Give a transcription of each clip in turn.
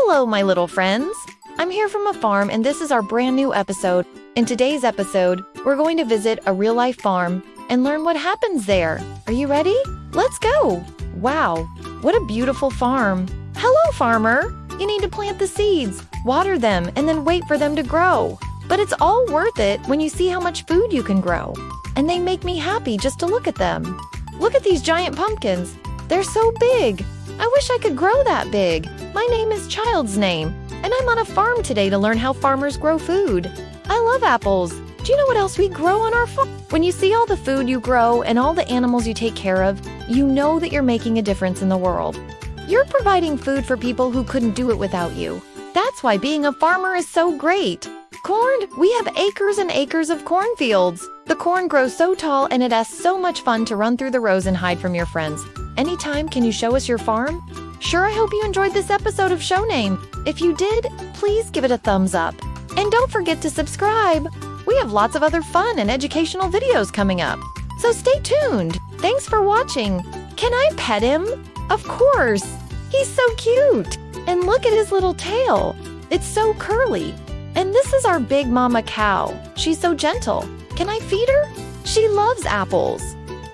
Hello, my little friends. I'm here from a farm, and this is our brand new episode. In today's episode, we're going to visit a real-life farm and learn what happens there. Are you ready? Let's go. Wow, what a beautiful farm. Hello, farmer. You need to plant the seeds, water them, and then wait for them to grow. But it's all worth it when you see how much food you can grow. And they make me happy just to look at them. Look at these giant pumpkins. They're so big. I wish I could grow that big. My name is Child's Name, and I'm on a farm today to learn how farmers grow food. I love apples. Do you know what else we grow on our farm? When you see all the food you grow and all the animals you take care of, you know that you're making a difference in the world. You're providing food for people who couldn't do it without you. That's why being a farmer is so great. Corn, we have acres and acres of cornfields. The corn grows so tall and it has so much fun to run through the rows and hide from your friends. Anytime, can you show us your farm? Sure, I hope you enjoyed this episode of Show Name. If you did, please give it a thumbs up. And don't forget to subscribe. We have lots of other fun and educational videos coming up. So stay tuned. Thanks for watching. Can I pet him? Of course. He's so cute. And look at his little tail. It's so curly. And this is our big mama cow. She's so gentle. Can I feed her? She loves apples.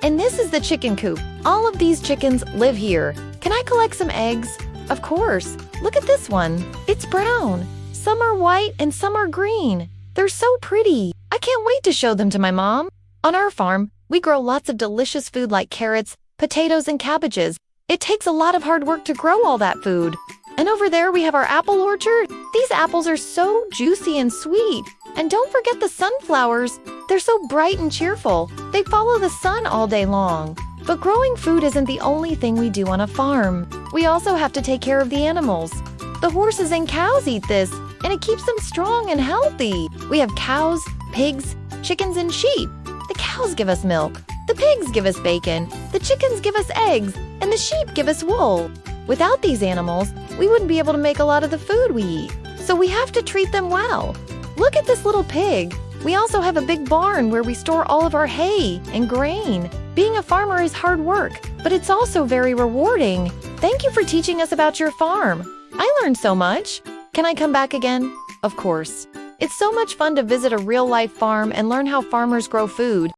And this is the chicken coop. All of these chickens live here. Can I collect some eggs? Of course. Look at this one. It's brown. Some are white and some are green. They're so pretty. I can't wait to show them to my mom. On our farm, we grow lots of delicious food like carrots, potatoes, and cabbages. It takes a lot of hard work to grow all that food. And over there we have our apple orchard. These apples are so juicy and sweet. And don't forget the sunflowers. They're so bright and cheerful. They follow the sun all day long. But growing food isn't the only thing we do on a farm. We also have to take care of the animals. The horses and cows eat this, and it keeps them strong and healthy. We have cows, pigs, chickens, and sheep. The cows give us milk. The pigs give us bacon. The chickens give us eggs, and the sheep give us wool. Without these animals, we wouldn't be able to make a lot of the food we eat. So we have to treat them well. Look at this little pig. We also have a big barn where we store all of our hay and grain. Being a farmer is hard work, but it's also very rewarding. Thank you for teaching us about your farm. I learned so much. Can I come back again? Of course. It's so much fun to visit a real-life farm and learn how farmers grow food.